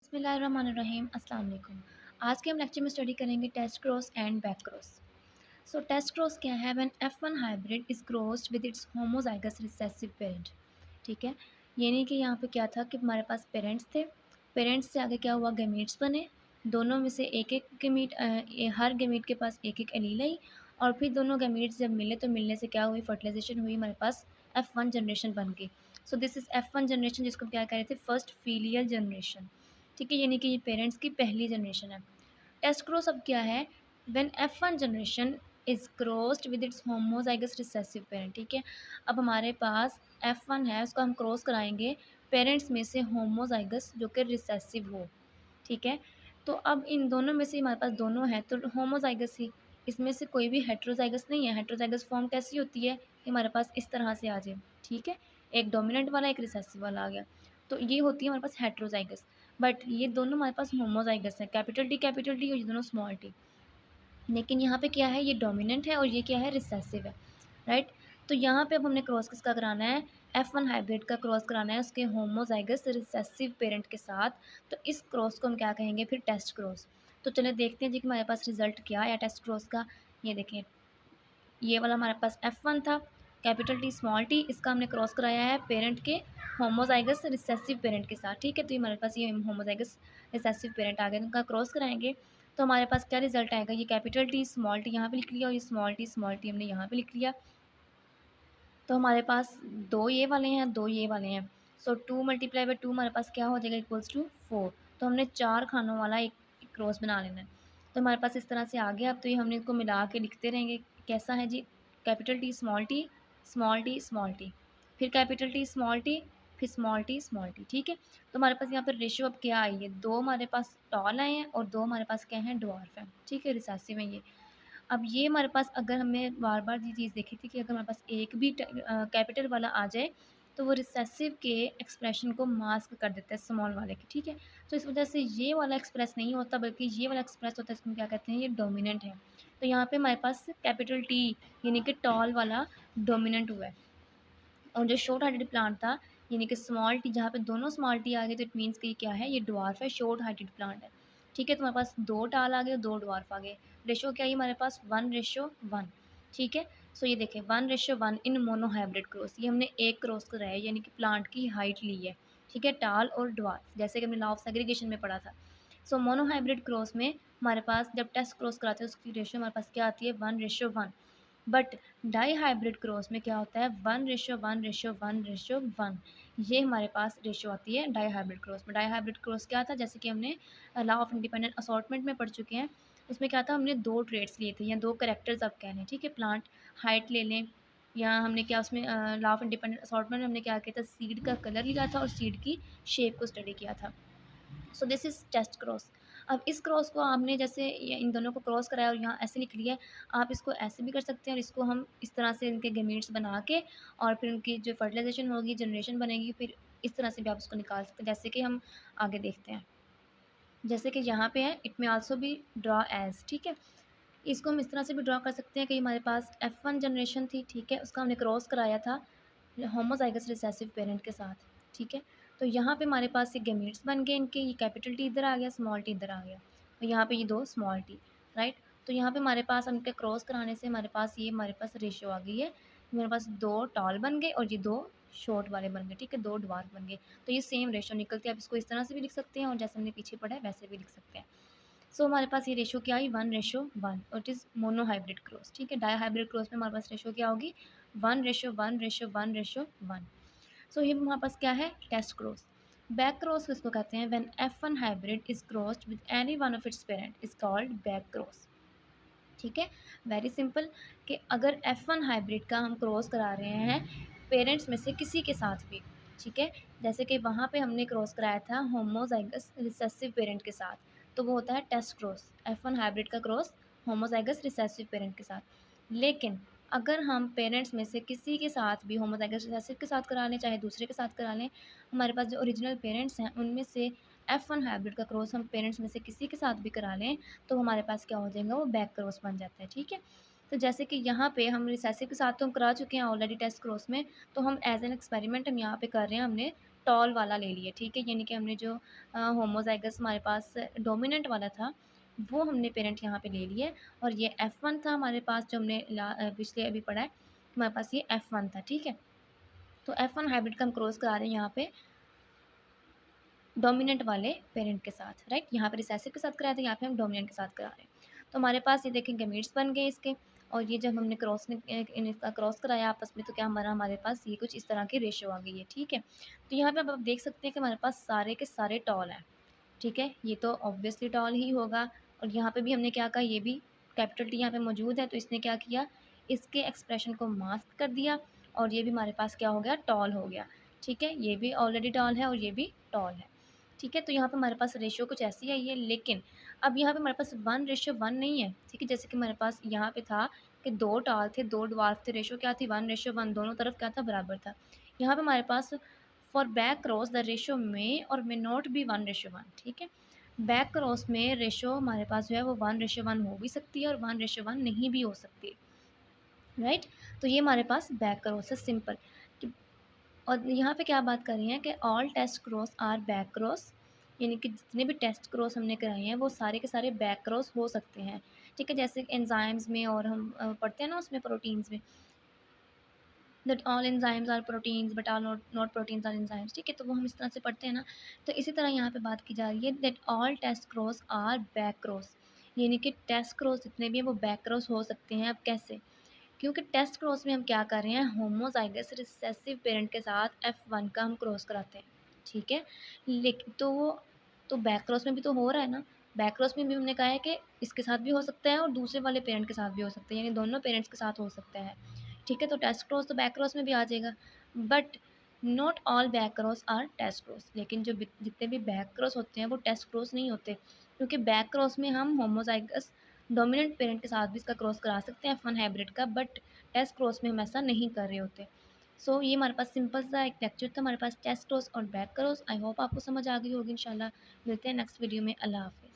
बिस्मिल्लाहिर्रहमानिर्रहीम अस्सलाम वालेकुम। आज के हम लेक्चर में स्टडी करेंगे test cross and back cross. So test cross क्या है? When F1 hybrid is crossed with its homozygous recessive parent. ठीक है, यानी कि यहाँ पे क्या था कि हमारे पास पेरेंट्स थे, पेरेंट्स से आगे क्या हुआ, गैमीट्स बने, दोनों में से एक एक गैमीट, हर गैमीट के पास एक एक एलील आई, और फिर दोनों गैमीट्स जब मिले तो मिलने से क्या हुई, फर्टिलाइजेशन हुई, हमारे पास F1 जनरेशन बन गई। सो दिस इज़ F1 जनरेशन, जिसको हम क्या कह रहे थे, फर्स्ट फीलियल जनरेशन। ठीक है, यानी कि ये पेरेंट्स की पहली जनरेशन है। टेस्ट क्रॉस अब क्या है? When F1 generation is crossed with its homozygous recessive parent. ठीक है, अब हमारे पास F1 है, उसको हम क्रॉस कराएंगे पेरेंट्स में से होमोजाइगस जो कि रिसेसिव हो। ठीक है, तो अब इन दोनों में से हमारे पास दोनों हैं तो होमोजाइगस ही, इसमें से कोई भी हेट्रोजाइगस नहीं है। हेट्रोजाइगस फॉर्म कैसी होती है कि हमारे पास इस तरह से आ जाए। ठीक है, एक डोमिनेंट वाला एक रिसेसिव वाला आ गया, तो ये होती है हमारे पास हेट्रोजाइगस। बट ये दोनों हमारे पास होमोजाइगस है, कैपिटल टी और ये दोनों स्मॉल टी। लेकिन यहाँ पे क्या है, ये डोमिनेंट है और ये क्या है, रिसेसिव है। राइट, तो यहाँ पे अब हमने क्रॉस किसका कराना है, F1 हाइब्रिड का क्रॉस कराना है उसके होमोजाइगस रिसेसिव पेरेंट के साथ। तो इस क्रॉस को हम क्या कहेंगे फिर, टेस्ट क्रॉस। तो चलिए देखते हैं जी कि हमारे पास रिजल्ट क्या आया टेस्ट क्रॉस का। ये देखें, ये वाला हमारे पास F1 था, कैपिटल टी स्मॉल टी, इसका हमने क्रॉस कराया है पेरेंट के होमोजाइगस रिसेसिव पेरेंट के साथ। ठीक है, तो ये हमारे पास ये होमोजाइगस रिसेसिव पेरेंट आ गए, इनका क्रॉस कराएंगे तो हमारे पास क्या रिजल्ट आएगा, ये कैपिटल टी स्मॉल टी यहाँ पे लिख लिया और ये स्मॉल टी हमने यहाँ पे लिख लिया। तो हमारे पास दो ये वाले हैं, दो ये वाले हैं। सो 2 × 2 हमारे पास क्या हो जाएगा, इक्वल्स टू 4। तो हमने 4 खानों वाला एक क्रॉस बना लेना है। तो हमारे पास इस तरह से आ गया। अब तो ये हमने इसको मिला के लिखते रहेंगे, कैसा है जी, capital T small T small T small T, फिर कैपिटल टी स्मॉल टी, फिर स्मॉल टी स्मॉल टी। ठीक है, तो हमारे पास यहाँ पर रेशियो अब क्या आई है, 2 हमारे पास टॉल आए हैं और 2 हमारे पास क्या हैं, ड्वार्फ हैं। ठीक है, रिसेसिव में ये। अब ये हमारे पास, अगर हमने बार बार ये चीज़ देखी थी कि अगर हमारे पास एक भी कैपिटल वाला आ जाए तो वो रिसेसिव के एक्सप्रेशन को मास्क कर देता है स्मॉल वाले की। ठीक है, तो इस वजह से ये वाला एक्सप्रेस नहीं होता बल्कि ये वाला एक्सप्रेस होता है, इसको हम क्या कहते हैं, ये डोमिनेंट है। तो यहाँ पे हमारे पास कैपिटल टी यानी कि टॉल वाला डोमिनेंट हुआ है, और जो शॉर्ट हार्टेड प्लांट था यानी कि स्मॉल टी, जहाँ पे दोनों स्मॉल टी आ गए तो इट मीन्स कि ये क्या है, ये ड्वार्फ है, शॉर्ट हार्टेड प्लांट है। ठीक है, तो हमारे पास 2 टाल आ गए और 2 ड्वार्फ आ गए। रेशो क्या है हमारे पास, 1:1। ठीक है, सो ये देखें 1:1 इन मोनो हाइब्रिड क्रॉस, ये हमने एक क्रॉस कराया है यानी कि प्लांट की हाइट ली है। ठीक है, टाल और ड्वार्फ, जैसे कि हमने लॉ ऑफ सेग्रीगेशन में पढ़ा था। सो मोनो हाइब्रिड क्रॉस में हमारे पास जब टेस्ट क्रॉस कराते हैं उसकी रेशियो हमारे पास क्या आती है, 1:1। बट डाई हाइब्रिड क्रॉस में क्या होता है, 1:1:1:1। ये हमारे पास रेशियो आती है डाई हाइब्रिड क्रॉस में। डाई हाइब्रिड क्रॉस क्या था, जैसे कि हमने लॉ ऑफ इंडिपेंडेंट असॉर्टमेंट में पढ़ चुके हैं। उसमें क्या था, हमने 2 ट्रेड्स लिए थे या 2 करेक्टर्स आप कह लें। ठीक है, प्लांट हाइट ले लें, या हमने क्या उसमें लॉ ऑफ इंडिपेंडेंट असॉर्टमेंट में हमने क्या किया था, सीड का कलर लिया था और सीड की शेप को स्टडी किया था। So this is test cross. अब इस क्रॉस को आपने जैसे इन दोनों को क्रॉस कराया और यहाँ ऐसे लिख लिया है, आप इसको ऐसे भी कर सकते हैं और इसको हम इस तरह से इनके गैमीट्स बना के और फिर उनकी जो फर्टिलाइजेशन होगी, जनरेशन बनेगी, फिर इस तरह से भी आप उसको निकाल सकते हैं, जैसे कि हम आगे देखते हैं। जैसे कि यहाँ पे है, इट में आल्सो भी ड्रा एज। ठीक है, इसको हम इस तरह से भी ड्रा कर सकते हैं कि हमारे पास F1 जनरेशन थी। ठीक है, उसका हमने क्रॉस कराया था होमोजाइगस रिसेसिव पेरेंट के साथ। ठीक है, तो यहाँ पे हमारे पास ये गैमीट्स बन गए इनके, ये कैपिटल टी इधर आ गया, स्मॉल टी इधर आ गया, और यहाँ पे ये 2 स्मॉल टी। राइट, तो यहाँ पे हमारे पास इनके क्रॉस कराने से हमारे पास रेशियो आ गई है, मेरे पास 2 टॉल बन गए और ये 2 शॉर्ट वाले बन गए। ठीक है, 2 ड्वार्फ बन गए, तो ये सेम रेशियो निकलती है। आप इसको इस तरह से भी लिख सकते हैं और जैसे हमने पीछे पढ़ा है वैसे भी लिख सकते हैं। सो हमारे पास ये रेशियो क्या आई, 1:1 और it is mono hybrid cross. ठीक है, डाई हाइब्रिड क्रॉस में हमारे पास रेशियो क्या होगी, 1:1:1:1। सो ये हमारे पास क्या है, टेस्ट क्रॉस। बैक क्रॉस किसको कहते हैं, when F1 hybrid is crossed with any one of its parent is called back cross. ठीक है, वेरी सिंपल, कि अगर F1 हाइब्रिड का हम क्रॉस करा रहे हैं पेरेंट्स में से किसी के साथ भी। ठीक है, जैसे कि वहाँ पे हमने क्रॉस कराया था होमोजाइगस रिसेसिव पेरेंट के साथ, तो वो होता है टेस्ट क्रॉस, F1 हाइब्रिड का क्रॉस होमोजाइगस रिसेसिव पेरेंट के साथ। लेकिन अगर हम पेरेंट्स में से किसी के साथ भी होमोजाइगस रिसेसिव के साथ करा लें चाहे दूसरे के साथ करा लें, हमारे पास जो ओरिजिनल पेरेंट्स हैं उनमें से F1 हाइब्रिड का क्रॉस हम पेरेंट्स में से किसी के साथ भी करा लें तो हमारे पास क्या हो जाएगा, वो बैक क्रॉस बन जाता है। ठीक है, तो जैसे कि यहाँ पे हम रिसेसिव के साथ तो हम करा चुके हैं ऑलरेडी टेस्ट क्रॉस में, तो हम एज एन एक्सपेरिमेंट हम यहाँ पे कर रहे हैं, हमने टॉल वाला ले लिया, ठीक है। यानी कि हमने जो होमोजाइगस हमारे पास डोमिनेंट वाला था वो हमने पेरेंट यहाँ पे ले लिया है, और ये F1 था हमारे पास जो हमने पिछले अभी पढ़ा है, हमारे पास ये F1 था, ठीक है। तो F1 हाइब्रिड का हम क्रॉस करा रहे हैं यहाँ पे डोमिनेंट वाले पेरेंट के साथ, राइट। यहाँ पे रिसेसिव के साथ कराया था, यहाँ पे हम डोमिनेंट के साथ करा रहे हैं। तो हमारे पास ये देखें गमीट्स बन गए इसके, और ये जब हमने इनका क्रॉस कराया आपस में तो क्या हमारे पास ये कुछ इस तरह की रेशो आ गई है, ठीक है। तो यहाँ पे अब आप देख सकते हैं कि हमारे पास सारे के सारे टॉल हैं, ठीक है। ये तो ऑब्वियसली टॉल ही होगा, और यहाँ पे भी हमने क्या कहा, ये भी कैपिटल टी यहाँ पे मौजूद है, तो इसने क्या किया, इसके एक्सप्रेशन को मास्क कर दिया, और ये भी हमारे पास क्या हो गया, टॉल हो गया, ठीक है। ये भी ऑलरेडी टॉल है और ये भी टॉल है, ठीक है। तो यहाँ पे हमारे पास रेशियो कुछ ऐसी आई है, लेकिन अब यहाँ पे हमारे पास 1:1 नहीं है, ठीक है। जैसे कि हमारे पास यहाँ पे था कि 2 टाल थे, 2 ड्वार्फ थे, रेशियो क्या थी, 1:1, दोनों तरफ क्या था, बराबर था। यहाँ पे हमारे पास for back cross the ratio में और मे नॉट बी 1:1, ठीक है। बैक क्रॉस में रेशियो हमारे पास जो है वो 1:1 हो भी सकती है और 1:1 नहीं भी हो सकती, राइट। तो ये हमारे पास बैक क्रॉस है, सिंपल। और यहाँ पे क्या बात कर रही हैं कि all test cross are back cross, यानी कि जितने भी टेस्ट क्रॉस हमने कराए हैं वो सारे के सारे बैक क्रॉस हो सकते हैं, ठीक है। जैसे एंजाइम्स में, और हम पढ़ते हैं ना उसमें प्रोटीन्स में, that all enzymes are proteins but are not proteins are enzymes, ठीक है। तो वो हम इस तरह से पढ़ते हैं ना। तो इसी तरह यहाँ पे बात की जा रही है that all test cross are back cross, यानी कि टेस्ट क्रॉस जितने भी हैं वो बैक क्रॉस हो सकते हैं। अब कैसे, क्योंकि टेस्ट क्रॉस में हम क्या कर रहे हैं, होमोजाइगस रिसेसिव पेरेंट के साथ F1 का हम क्रॉस कराते हैं, ठीक है। लेकिन तो बैक क्रॉस में भी तो हो रहा है ना, बैक क्रॉस में भी हमने कहा है कि इसके साथ भी हो सकता है और दूसरे वाले पेरेंट के साथ भी हो सकता है, यानी दोनों पेरेंट्स के साथ हो सकता है, ठीक है। तो टेस्ट क्रॉस तो बैक क्रॉस में भी आ जाएगा, but not all back cross are test cross, लेकिन जो जितने भी बैक क्रॉस होते हैं वो टेस्ट क्रॉस नहीं होते, क्योंकि बैक क्रॉस में हम होमोजाइगस डोमिनेंट पेरेंट के साथ भी इसका क्रॉस करा सकते हैं F1 हाइब्रिड का, बट टेस्ट क्रॉस में हम ऐसा नहीं कर रहे होते। सो ये हमारे पास सिंपल सा एक लेक्चर था, हमारे पास टेस्ट क्रॉस और बैक क्रॉस। आई होप आपको समझ आ गई होगी इंशाल्लाह। मिलते हैं नेक्स्ट वीडियो में। अल्लाह हाफ़िज़।